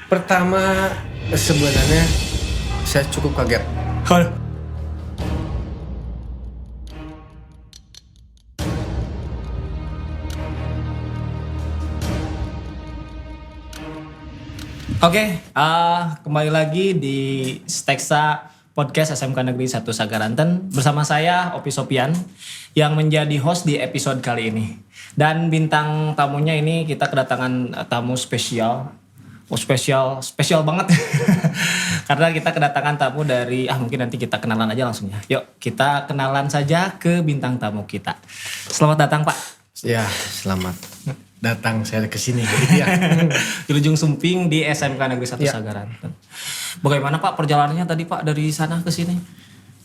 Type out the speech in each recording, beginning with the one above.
Pertama, sebenarnya saya cukup kaget. Hal. Oke, kembali lagi di Steksa Podcast SMK Negeri 1 Sagaranten bersama saya Opi Sopian yang menjadi host di episode kali ini. Dan bintang tamunya ini kita kedatangan tamu spesial. Spesial banget. Karena kita kedatangan tamu dari mungkin nanti kita kenalan aja langsung ya. Yuk, kita kenalan saja ke bintang tamu kita. Selamat datang, Pak. Ya, selamat datang saya ke sini gitu ya. Di Ujung Sumping di SMK Negeri 1 Sagaranten. Bagaimana Pak perjalanannya tadi Pak dari sana ke sini?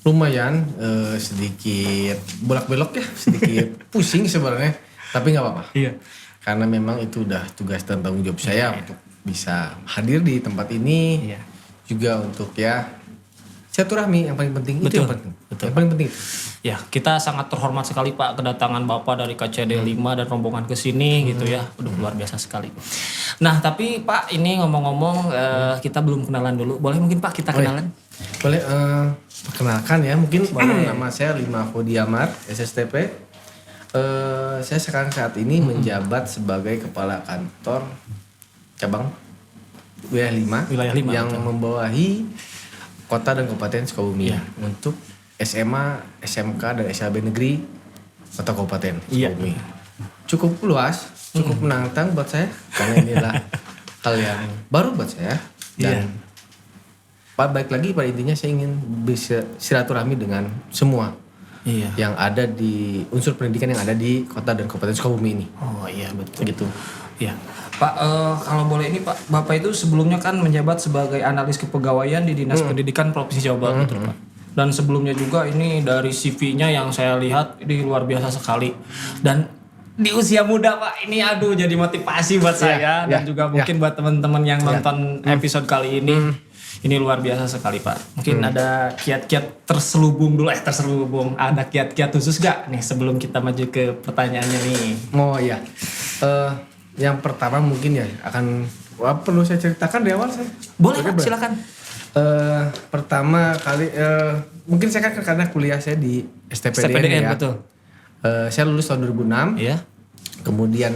Lumayan sedikit bolak-belok ya, sedikit pusing sebenarnya, tapi nggak apa-apa. Iya. Karena memang itu udah tugas dan tanggung jawab saya untuk bisa hadir di tempat ini. Iya. Juga untuk ya silaturahmi yang paling penting. Betul, itu yang penting. betul. Yang paling penting. Ya, kita sangat terhormat sekali Pak kedatangan Bapak dari KCD 5 dan rombongan ke sini gitu ya. Udah luar biasa sekali. Nah, tapi Pak ini ngomong-ngomong kita belum kenalan dulu. Boleh mungkin Pak kita kenalan? Boleh perkenalkan ya, mungkin nama saya Lima Fodiamar, SSTP. Saya sekarang saat ini menjabat sebagai kepala kantor cabang wilayah 5 yang betul. membawahi kota dan kabupaten Sukabumi Iya. untuk SMA, SMK dan SLB negeri kota kabupaten Sukabumi. Cukup luas, cukup menantang buat saya karena inilah hal yang baru buat saya dan baik lagi pada intinya saya ingin bisa silaturahmi dengan semua yang ada di unsur pendidikan yang ada di kota dan kabupaten Sukabumi ini. Oh iya betul. Gitu. Iya. Pak, kalau boleh ini Pak, Bapak itu sebelumnya kan menjabat sebagai analis kepegawaian di Dinas Pendidikan Provinsi Jawa Barat, betul Pak. Dan sebelumnya juga ini dari CV-nya yang saya lihat ini luar biasa sekali. Dan di usia muda Pak, ini aduh jadi motivasi buat saya dan juga mungkin buat teman-teman yang nonton episode kali ini. Ini luar biasa sekali Pak. Mungkin ada kiat-kiat terselubung dulu, ada kiat-kiat khusus gak nih sebelum kita maju ke pertanyaannya nih? Oh iya. Yang pertama mungkin ya perlu saya ceritakan di awal saya. Boleh Pak, silakan. Pertama kali mungkin saya kan karena kuliah saya di STPDN ya. Betul. Saya lulus tahun 2006. Iya. Kemudian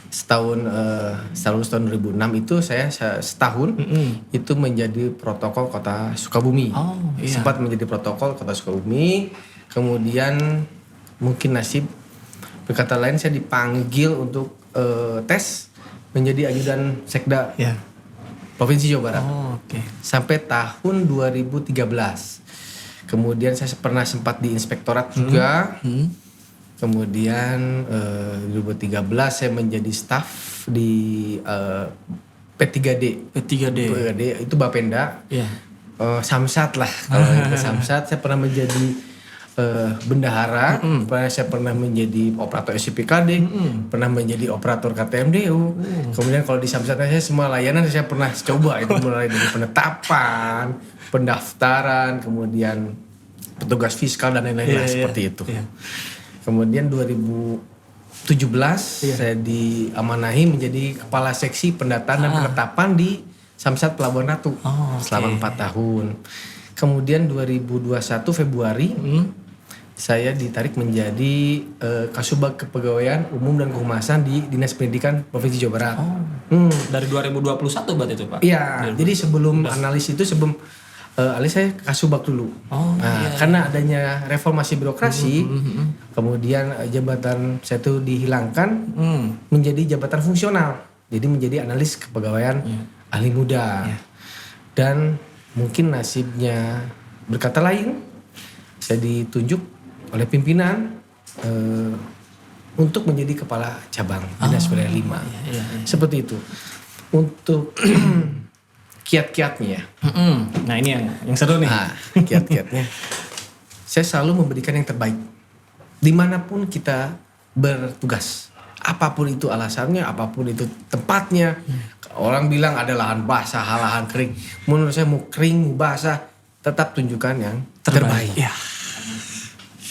setelah lulus tahun 2006 itu saya setahun itu menjadi protokol Kota Sukabumi. Oh, iya. Sempat menjadi protokol Kota Sukabumi. Kemudian mungkin nasib berkata lain saya dipanggil untuk tes menjadi ajudan Sekda Provinsi Jawa Barat. Oh, oke. Sampai tahun 2013. Kemudian saya pernah sempat di inspektorat juga. Kemudian 2013 saya menjadi staf di P3D. P3D itu Bapenda. Iya. Samsat lah. Kalau itu Samsat saya pernah menjadi bendahara, saya pernah menjadi operator SCPKD, pernah menjadi operator KTMDU. Kemudian kalau di Samsat saya semua layanan saya pernah coba itu mulai dari penetapan, pendaftaran, kemudian petugas fiskal dan lain-lain seperti itu. Iya. Kemudian 2017 saya diamanahi menjadi kepala seksi pendataan dan penetapan di Samsat Pelabuhan Ratu selama 4 tahun. Kemudian 2021 Februari saya ditarik menjadi Kasubag Kepegawaian Umum dan Kehumasan di Dinas Pendidikan Provinsi Jawa Barat. Dari 2021 berarti itu Pak? Iya, jadi sebelum analis itu alis saya Kasubag dulu. Karena adanya reformasi birokrasi, kemudian jabatan saya itu dihilangkan menjadi jabatan fungsional. Jadi menjadi analis kepegawaian ahli muda. Dan mungkin nasibnya berkata lain, saya ditunjuk oleh pimpinan untuk menjadi kepala cabang Dinas Wilayah 5. Seperti itu. Untuk kiat-kiatnya. Nah ini yang seru nih. Kiat-kiatnya. Saya selalu memberikan yang terbaik. Dimanapun kita bertugas. Apapun itu alasannya, apapun itu tempatnya. Orang bilang ada lahan basah, lahan kering. Menurut saya mau kering, mau basah, tetap tunjukkan yang terbaik.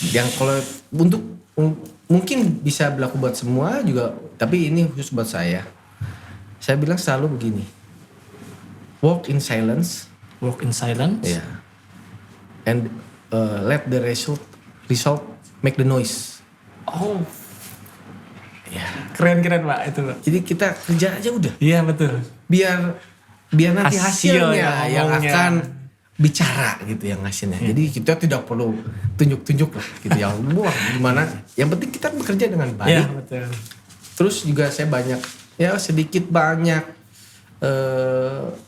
Yang kalau untuk mungkin bisa berlaku buat semua juga, tapi ini khusus buat saya. Saya bilang selalu begini. Walk in silence. Work in silence. Ya. And let the result make the noise. Oh, Ya. keren Pak itu Pak. Jadi kita kerja aja udah. Iya betul. Biar nanti hasilnya yang ngomongnya. akan bicara gitu yang hasilnya. Jadi kita tidak perlu tunjuk-tunjuk lah gitu yang wah gimana. Yang penting kita bekerja dengan baik. Iya betul. Terus juga saya banyak ya sedikit banyak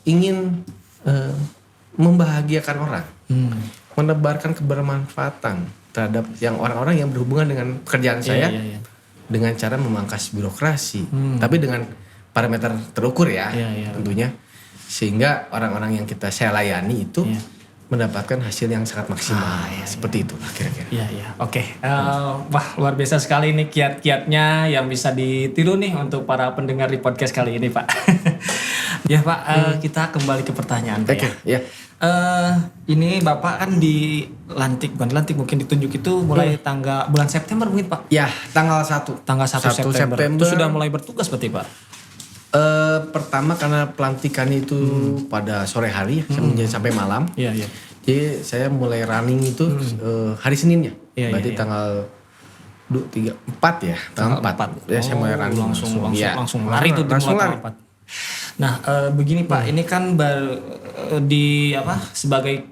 ingin membahagiakan orang, menebarkan kebermanfaatan terhadap yang orang-orang yang berhubungan dengan pekerjaan saya Iya. dengan cara memangkas birokrasi, tapi dengan parameter terukur ya Iya. tentunya, sehingga orang-orang yang saya layani itu mendapatkan hasil yang sangat maksimal. Seperti itu kira-kira. Iya. Oke. Wah luar biasa sekali nih kiat-kiatnya yang bisa ditiru nih untuk para pendengar di podcast kali ini Pak. Ya Pak, kita kembali ke pertanyaan Pak Oke, ya. ya. Ini Bapak kan bukan dilantik mungkin ditunjuk itu mulai bulan September mungkin Pak. Ya, tanggal 1. Tanggal 1 September. Itu sudah mulai bertugas berarti Pak. Pertama karena pelantikan itu pada sore hari, saya menjadi sampai malam. Iya. Jadi saya mulai running itu hari Seninnya. Iya, Berarti tanggal 4 ya, tanggal 4. Ya saya mulai running langsung lari itu langsung dimulai lari. tanggal 4. Nah, begini Pak, ini kan sebagai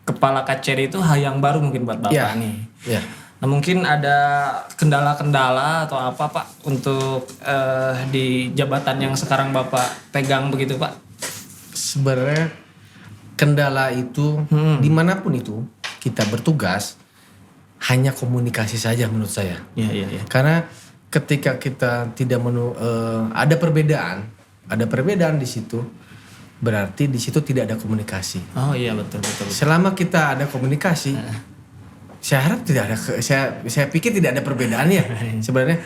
kepala KCD itu hal yang baru mungkin buat Bapak nih. Iya. Nah, mungkin ada kendala-kendala atau apa Pak untuk di jabatan yang sekarang Bapak pegang begitu Pak? Sebenarnya kendala itu dimanapun itu kita bertugas hanya komunikasi saja menurut saya. Iya. Karena ketika kita tidak ada perbedaan di situ, berarti di situ tidak ada komunikasi. Oh iya betul. Selama kita ada komunikasi, saya harap tidak ada. Saya pikir tidak ada perbedaan ya. Sebenarnya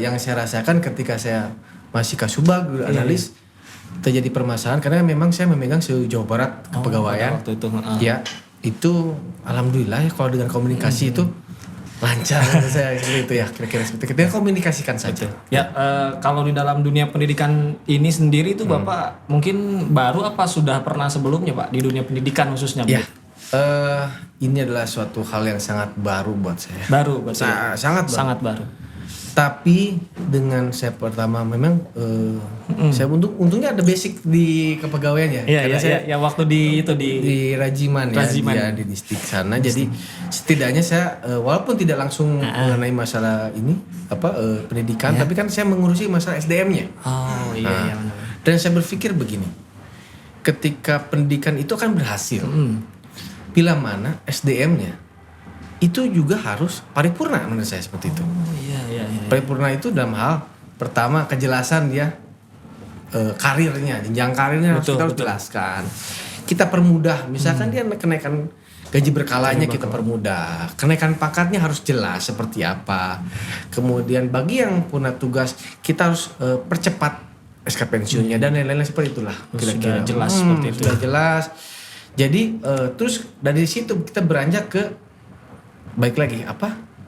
yang saya rasakan ketika saya masih Kasubag analis terjadi permasalahan karena memang saya memegang Jawa Barat kepegawaian. Waktu itu. Ya itu alhamdulillah ya kalau dengan komunikasi itu lancar saya seperti itu ya kira-kira seperti itu. Kita komunikasikan saja. Ya kalau di dalam dunia pendidikan ini sendiri itu Bapak mungkin baru apa sudah pernah sebelumnya Pak di dunia pendidikan khususnya? Ya ini adalah suatu hal yang sangat baru buat saya. Baru berarti. Sangat baru. Tapi dengan saya pertama memang saya untungnya ada basic di kepegawaian ya. Karena saya waktu di Rajiman ya di distrik sana. Jadi setidaknya saya walaupun tidak langsung mengenai masalah ini pendidikan, tapi kan saya mengurusi masalah SDM-nya. Oh iya benar. Dan saya berpikir begini, ketika pendidikan itu akan berhasil, bila mana SDM-nya itu juga harus paripurna menurut saya seperti itu. Oh iya. Paripurna itu dalam hal pertama kejelasan dia karirnya, jenjang karirnya harus kita jelaskan. Kita permudah, misalkan dia kenaikan gaji berkalanya kita permudah. Kenaikan pangkatnya harus jelas seperti apa. Kemudian bagi yang punya tugas kita harus percepat SK pensiunnya dan lain-lain seperti itulah. Kira-kira sudah jelas seperti itu. Sudah jelas. Jadi terus dari situ kita beranjak ke baik lagi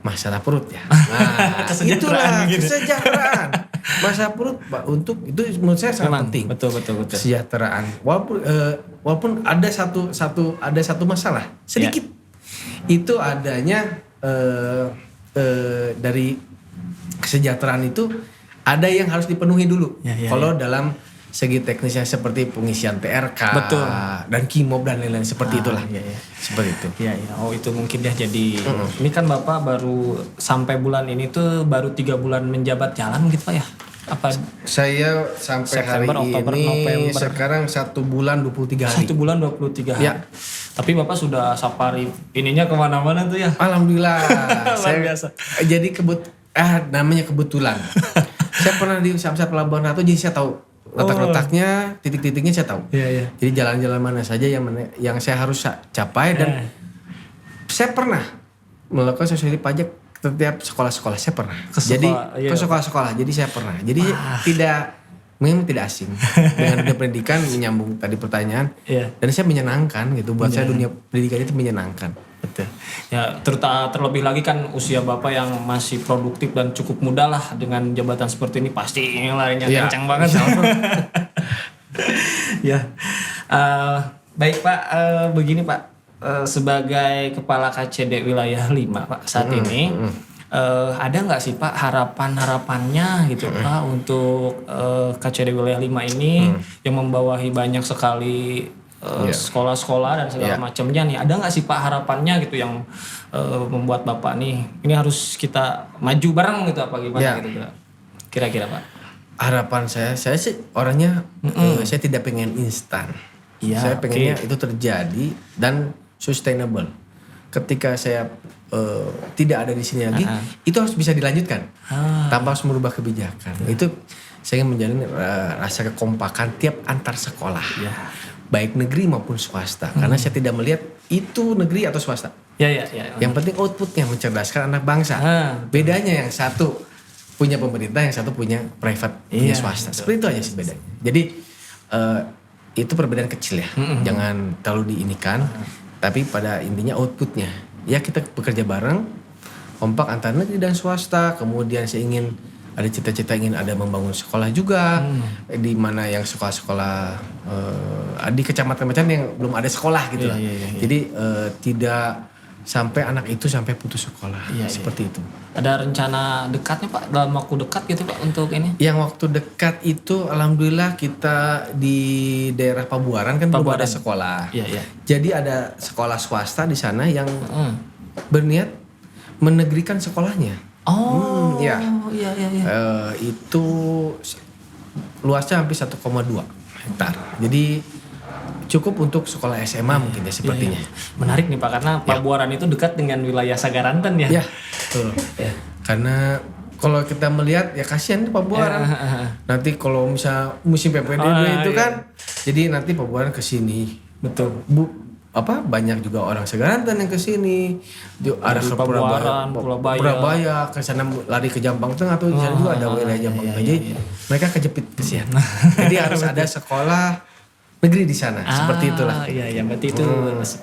masalah perut ya. Nah, itulah kesejahteraan. Masalah perut Pak untuk itu menurut saya sangat penting. Betul. Kesejahteraan. Walaupun ada satu masalah sedikit. Itu adanya dari kesejahteraan itu ada yang harus dipenuhi dulu. Kalau dalam segi teknisnya seperti pengisian TRK dan KIMOB dan lain-lain seperti itulah. Seperti itu. Iya. Oh itu mungkin ya jadi ini kan Bapak baru sampai bulan ini tuh baru 3 bulan menjabat jalan gitu Pak ya? Apa? Saya sampai September, hari Oktober, ini November. sekarang 1 bulan 23 hari. 1 bulan 23 hari. Ya. Tapi Bapak sudah safari ininya kemana-mana tuh ya? Alhamdulillah. Luar biasa. Jadi namanya kebetulan. Saya pernah di Samsat Pelabuhan Ratu jadi saya tahu letak-letaknya, titik-titiknya saya tahu. Iya. Jadi jalan-jalan mana saja yang saya harus capai dan saya pernah melakukan sosialisasi pajak setiap sekolah-sekolah saya pernah. Ke sekolah-sekolah. Jadi saya pernah. Jadi memang tidak asing dengan dunia pendidikan menyambung tadi pertanyaan. Dan saya menyenangkan gitu. Buat saya dunia pendidikan itu menyenangkan. Betul. Ya terlebih lagi kan usia Bapak yang masih produktif dan cukup muda lah dengan jabatan seperti ini pasti larinya kencang banget. Ya. Baik Pak, begini Pak, sebagai Kepala KCD Wilayah 5 Pak saat ini, ada nggak sih Pak harapannya gitu Pak untuk KCD Wilayah 5 ini yang membawahi banyak sekali sekolah-sekolah dan segala macamnya nih, ada nggak sih Pak harapannya gitu yang membuat Bapak nih ini harus kita maju bareng gitu apa gimana gitu kira-kira Pak? Harapan saya sih orangnya saya tidak pengen instan. Saya pengennya itu terjadi dan sustainable. Ketika saya tidak ada di sini lagi, itu harus bisa dilanjutkan tanpa harus merubah kebijakan. Itu saya ingin menjalin rasa kekompakan tiap antar sekolah, baik negeri maupun swasta. Karena saya tidak melihat itu negeri atau swasta. Yang penting outputnya mencerdaskan anak bangsa. Bedanya yang satu punya pemerintah, yang satu punya private, punya swasta. Seperti itu aja sih bedanya. Jadi itu perbedaan kecil ya, jangan terlalu diinikan. Tapi pada intinya outputnya, ya kita bekerja bareng, kompak antara negeri dan swasta. Kemudian saya ingin ada cita-cita ingin ada membangun sekolah juga, di mana yang sekolah-sekolah di kecamatan-kecamatan yang belum ada sekolah gitu lah. Jadi tidak sampai anak itu sampai putus sekolah, seperti itu. Ada rencana dekatnya Pak, dalam waktu dekat gitu Pak untuk ini? Yang waktu dekat itu alhamdulillah kita di daerah Pabuaran kan belum ada sekolah. Jadi ada sekolah swasta di sana yang berniat menegrikan sekolahnya. Itu luasnya hampir 1,2 hektar. Jadi cukup untuk sekolah SMA mungkin ya sepertinya. Menarik nih Pak, karena Pabuaran itu dekat dengan wilayah Sagaranten ya. Betul. Karena kalau kita melihat ya kasihan Pabuaran. Nanti kalau misal musim PPDB itu kan, jadi nanti Pabuaran ke sini. Betul. Banyak juga orang Sagaranten yang ke sini. Ada ke Purabaya, ke sana lari ke Jampang Tengah atau di sana juga ada wilayah Jampang Tengah. Jadi mereka kejepit kesian. Jadi harus ada sekolah negeri di sana, seperti itulah. Berarti itu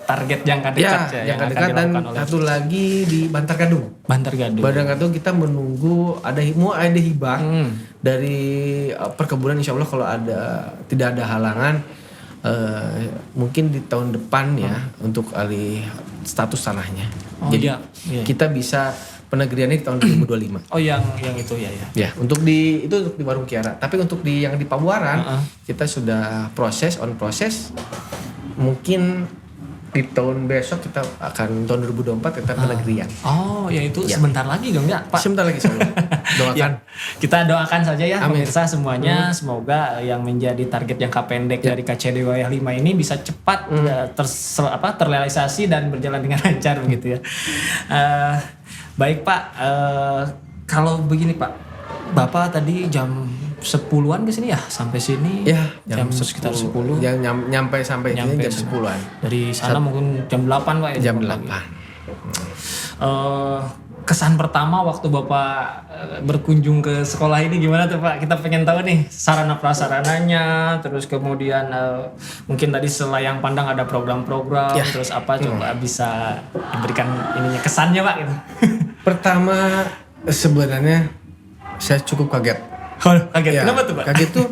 target jangka dekat jangka dekat. Dan satu lagi di Bantar Gadung. Bantar Gadung kita menunggu ada hibah dari perkebunan, insya Allah kalau tidak ada halangan mungkin di tahun depan ya untuk alih status tanahnya. Jadi kita bisa penegriannya di tahun 2025. Yang itu ya. Untuk di Warung Kiara. Tapi untuk yang di Pabuaran kita sudah proses mungkin di tahun besok kita akan tahun 2024 kita penegrian. Sebentar lagi dong ya Pak. Sebentar lagi soalnya. Doakan. Kita doakan saja ya pemirsa semuanya, semoga yang menjadi target jangka pendek dari KCD Wilayah 5 ini bisa cepat terrealisasi dan berjalan dengan lancar begitu ya. Baik Pak, kalau begini Pak, Bapak tadi jam 10-an ke sini ya, sampai sini jam sekitar 10. Yang nyampe sampai jam 10-an. Dari sana mungkin jam 8 Pak ya. Jam 8. Kesan pertama waktu Bapak berkunjung ke sekolah ini gimana tuh Pak? Kita pengen tahu nih sarana prasarananya, terus kemudian mungkin tadi selayang pandang ada program-program, terus apa coba bisa diberikan ininya kesannya Pak gitu. Pertama sebenarnya saya cukup kaget. Kaget. Kenapa tuh Pak? Kaget tuh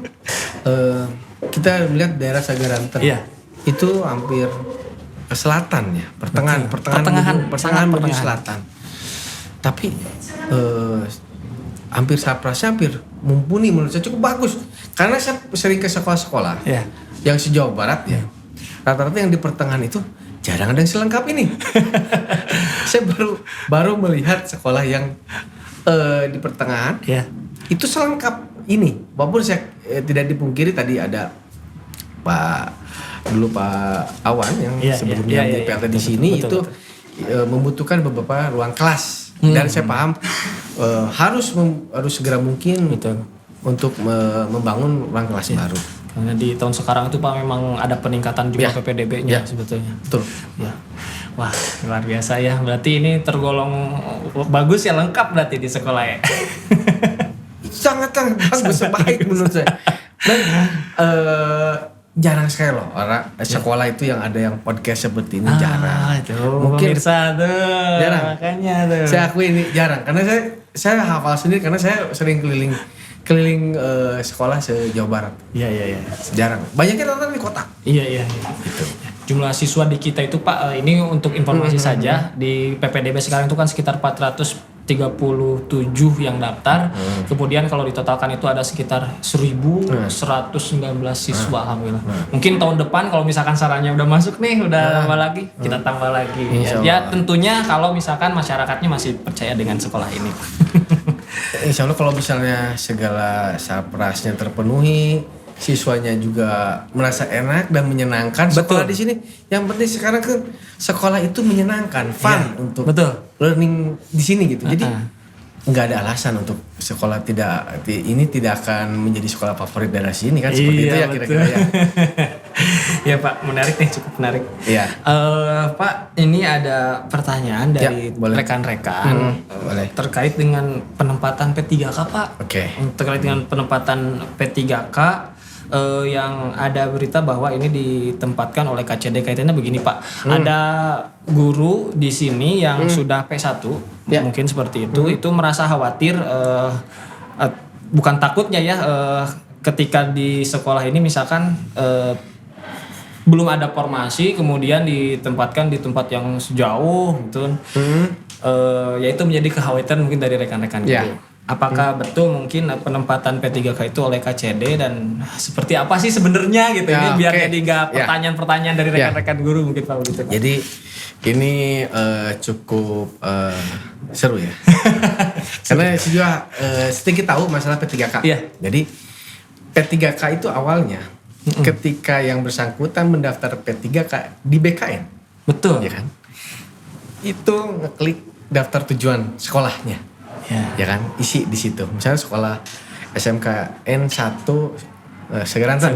kita melihat daerah Sagaranten. Itu hampir ke selatan ya, pertengahan menuju selatan. Tapi hampir mumpuni, menurut saya cukup bagus. Karena saya sering ke sekolah-sekolah yang se-Jawa Barat ya. Rata-rata yang di pertengahan itu jarang ada yang selengkap ini. Saya baru melihat sekolah yang di pertengahan itu selengkap ini. Walaupun saya tidak dipungkiri tadi ada Pak Awan yang sebelumnya di PLT di sini betul. Membutuhkan beberapa ruang kelas. Dan saya paham harus segera mungkin untuk membangun ruang kelas baru. Karena di tahun sekarang itu Pak memang ada peningkatan jumlah PPDB-nya sebetulnya. Betul. Wah, luar biasa ya. Berarti ini tergolong bagus ya, lengkap berarti di sekolah ya. Sangat bagus, baik menurut saya. Dan jarang sekali loh orang sekolah itu yang ada yang podcast seperti ini, jarang. Mungkin pemirsa tuh. Jarang. Makanya tuh. Saya akui ini jarang karena saya hafal sendiri karena saya sering keliling keliling sekolah se-Jawa Barat. Iya. Jarang. Banyaknya nonton di kota. Iya. Gitu. Jumlah siswa di kita itu Pak, ini untuk informasi saja, di PPDB sekarang itu kan sekitar 437 yang daftar. Kemudian kalau ditotalkan itu ada sekitar 1.119 siswa, alhamdulillah. Mungkin tahun depan kalau misalkan sarannya udah masuk nih, udah tambah lagi, kita tambah lagi. Ya tentunya kalau misalkan masyarakatnya masih percaya dengan sekolah ini. Insya Allah kalau misalnya segala saprasnya terpenuhi, siswanya juga merasa enak dan menyenangkan sekolah di sini. Yang penting sekarang kan sekolah itu menyenangkan, fun untuk learning di sini gitu. Jadi nggak ada alasan untuk sekolah ini tidak akan menjadi sekolah favorit daerah sini kan, seperti itu ya kira-kira ya. Ya Pak, menarik nih, cukup menarik. Iya. Pak, ini ada pertanyaan dari rekan-rekan terkait dengan penempatan P3K Pak. Oke. Terkait dengan penempatan P3K yang ada berita bahwa ini ditempatkan oleh KCD. Kaitannya begini Pak, ada guru di sini yang sudah P1, mungkin seperti itu merasa khawatir, bukan takutnya ya, ketika di sekolah ini misalkan belum ada formasi, kemudian ditempatkan di tempat yang sejauh gitu, yaitu menjadi kekhawatiran mungkin dari rekan-rekan guru. Apakah betul mungkin penempatan P3K itu oleh KCD dan seperti apa sih sebenarnya gitu, ini biar jadi nggak pertanyaan-pertanyaan dari rekan-rekan guru mungkin Pak gitu. Jadi ini cukup seru ya. Karena saya juga sedikit tahu masalah P3K. Jadi P3K itu awalnya ketika yang bersangkutan mendaftar P3K di BKN. Betul. Ya kan? Itu ngeklik daftar tujuan sekolahnya. Ya kan, isi di situ. Misalnya sekolah SMKN 1 Segeranten.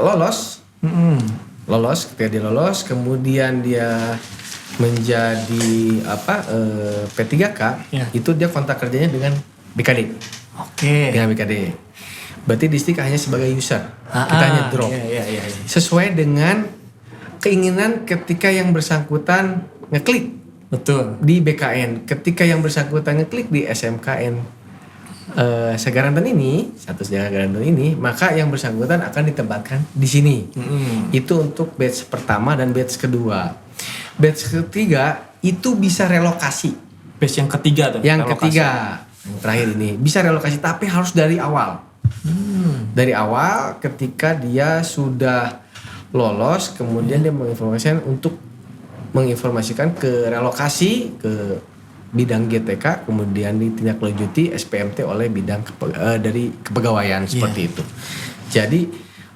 Lolos, ketika dia lolos, kemudian dia menjadi P3K, itu dia kontrak kerjanya dengan BKD. Dengan BKD. Berarti distrik hanya sebagai user. Kita hanya drop. Sesuai dengan keinginan ketika yang bersangkutan ngeklik. Betul. Di BKN, ketika yang bersangkutan ngeklik di SMKN Segaranten ini, status Segaranten ini, maka yang bersangkutan akan ditempatkan di sini. Itu untuk batch pertama dan batch kedua. Batch ketiga itu bisa relokasi. Batch yang ketiga tuh. Yang ketiga, yang terakhir ini bisa relokasi, tapi harus dari awal. Dari awal, ketika dia sudah lolos, kemudian dia menginformasikan ke relokasi ke bidang GTK, kemudian ditindaklanjuti SPMT oleh bidang dari kepegawaian seperti itu. Jadi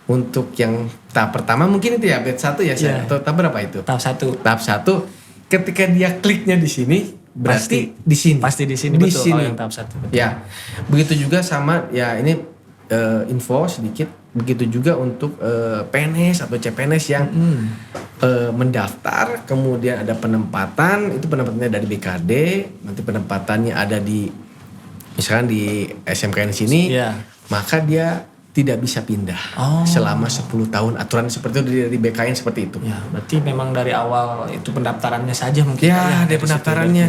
untuk yang tahap pertama mungkin itu ya batch 1 ya, atau tahap berapa itu? Tahap 1. Tahap 1 ketika dia kliknya di sini berarti di sini. Pasti di sini betul. Kalau yang tahap 1. Ya. Begitu juga sama ya, ini info sedikit. Begitu juga untuk PNS atau CPNS yang mendaftar, kemudian ada penempatan, itu penempatannya dari BKD, nanti penempatannya ada di misalkan di SMKN sini, maka dia tidak bisa pindah selama 10 tahun, aturan seperti itu dari BKN seperti itu. Ya, berarti memang dari awal itu pendaftarannya saja mungkin. Ya, dari pendaftarannya.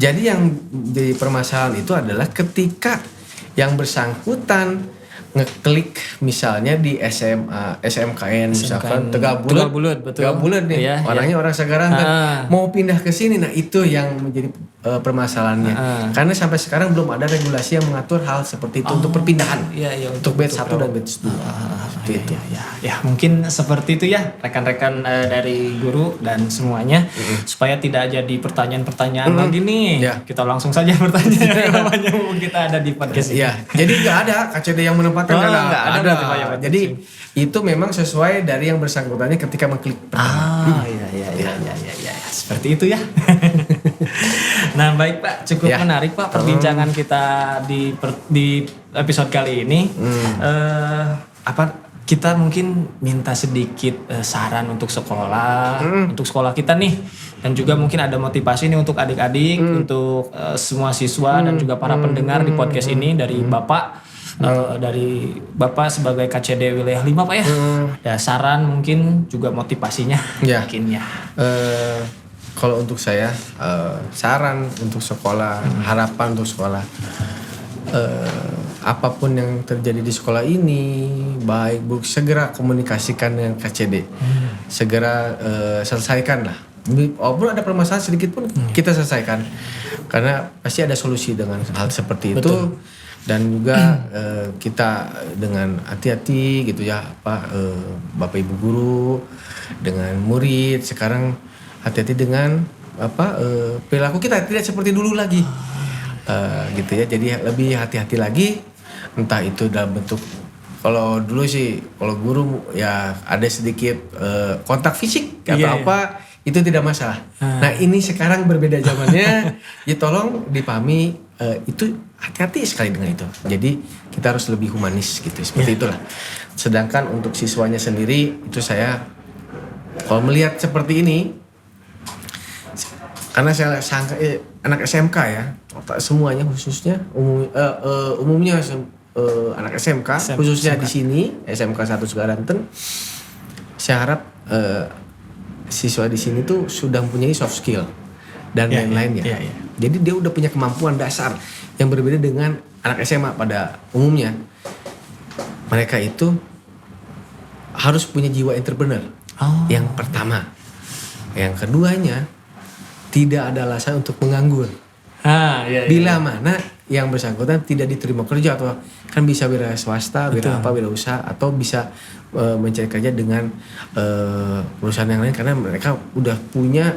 Jadi yang jadi permasalahan itu adalah ketika yang bersangkutan ngeklik misalnya di SMKN misalkan Tegal Bulet nih, orangnya orang Segaranten, mau pindah ke sini, nah itu yang menjadi permasalahannya. Karena sampai sekarang belum ada regulasi yang mengatur hal seperti itu untuk perpindahan. Untuk batch 1 dan batch 2. Seperti itu. Ya, mungkin seperti itu ya rekan-rekan dari guru dan semuanya, supaya tidak jadi pertanyaan-pertanyaan lagi nih. Kita langsung saja bertanya namanya kita ada di podcast ini. Jadi nggak ada KCD yang menempatkan. Nggak ada. Jadi itu memang sesuai dari yang bersangkutannya ketika mengklik pertama. Iya. Seperti itu ya. Nah baik Pak, cukup menarik Pak perbincangan kita di episode kali ini. Kita mungkin minta sedikit saran untuk sekolah kita nih, dan juga mungkin ada motivasi nih untuk adik-adik, untuk semua siswa dan juga para pendengar di podcast ini dari Bapak. Dari Bapak sebagai KCD wilayah 5 Pak ya. Ya saran mungkin juga motivasinya mungkin ya. Kalau untuk saya saran untuk sekolah, harapan untuk sekolah, apapun yang terjadi di sekolah ini, baik buruk, segera komunikasikan dengan KCD. Segera selesaikan lah. Walaupun ada permasalahan sedikit pun kita selesaikan. Karena pasti ada solusi dengan hal seperti itu. Betul. Dan juga kita dengan hati-hati gitu ya, Bapak Ibu guru dengan murid sekarang hati-hati dengan perilaku kita tidak seperti dulu lagi. Gitu ya, jadi lebih hati-hati lagi, entah itu dalam bentuk, kalau dulu sih kalau guru ya ada sedikit kontak fisik atau apa itu tidak masalah. Nah ini sekarang berbeda zamannya, ya tolong dipahami itu hati-hati sekali dengan itu. Jadi kita harus lebih humanis gitu, seperti itulah. Sedangkan untuk siswanya sendiri itu saya kalau melihat seperti ini, karena saya sangka anak SMK ya, semuanya khususnya umumnya anak SMK khususnya di sini SMK 1 Sagaranten, saya harap siswa di sini tuh sudah mempunyai soft skill dan lain-lainnya. Jadi dia udah punya kemampuan dasar yang berbeda dengan anak SMA pada umumnya. Mereka itu harus punya jiwa entrepreneur. Yang pertama. Yang keduanya, tidak ada alasan untuk menganggur. Bila mana yang bersangkutan tidak diterima kerja atau kan bisa wira swasta, wira usaha atau bisa mencari kerja dengan perusahaan yang lain karena mereka udah punya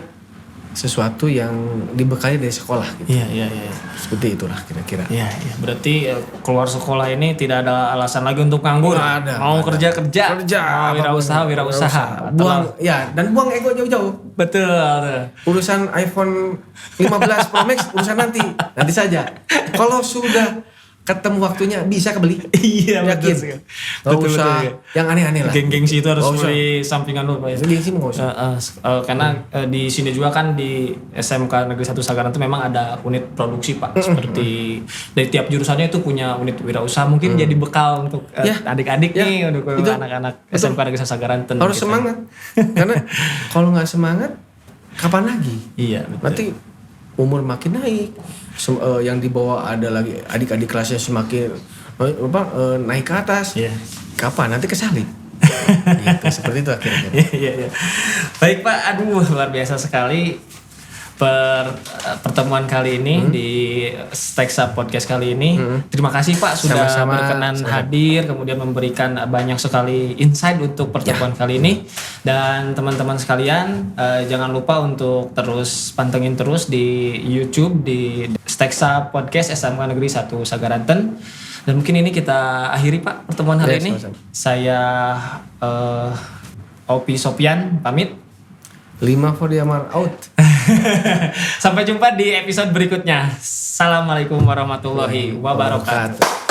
sesuatu yang dibekali dari sekolah gitu. Iya. Seperti itulah kira-kira. Iya. Berarti keluar sekolah ini tidak ada alasan lagi untuk nganggur. Mau kerja. Wirausaha. Dan buang ego jauh-jauh. Betul. Urusan iPhone 15 Pro Max urusan nanti saja. Kalau sudah ketemu waktunya bisa kebeli. Iya, yakin. Gak usah yang aneh-aneh lah. Geng-gengsi itu harus di sampingan dulu Pak. Gengsi mau karena di sini juga kan di SMK Negeri 1 Sagaranten memang ada unit produksi Pak. Seperti dari tiap jurusannya itu punya unit wirausaha. Mungkin jadi bekal untuk adik-adik nih untuk anak-anak SMK Negeri 1 Sagaranten. Harus gitu. Semangat. Karena kalau nggak semangat kapan lagi? Iya, betul. Nanti umur makin naik. Yang di bawah ada lagi adik-adik kelasnya semakin naik ke atas. Kapan nanti kesalip. Gitu, seperti itu akhirnya. Iya. Baik Pak, aduh luar biasa sekali pertemuan kali ini di Steksa Podcast kali ini. Terima kasih Pak sudah berkenan hadir, kemudian memberikan banyak sekali insight untuk pertemuan kali ini. Dan teman-teman sekalian, jangan lupa untuk terus pantengin terus di YouTube di Steksa Podcast SMK Negeri 1 Sagaranten. Dan mungkin ini kita akhiri Pak pertemuan hari ini. Saya Opi Sopian pamit. 5 for the Amar out. Sampai jumpa di episode berikutnya. Assalamualaikum warahmatullahi wabarakatuh.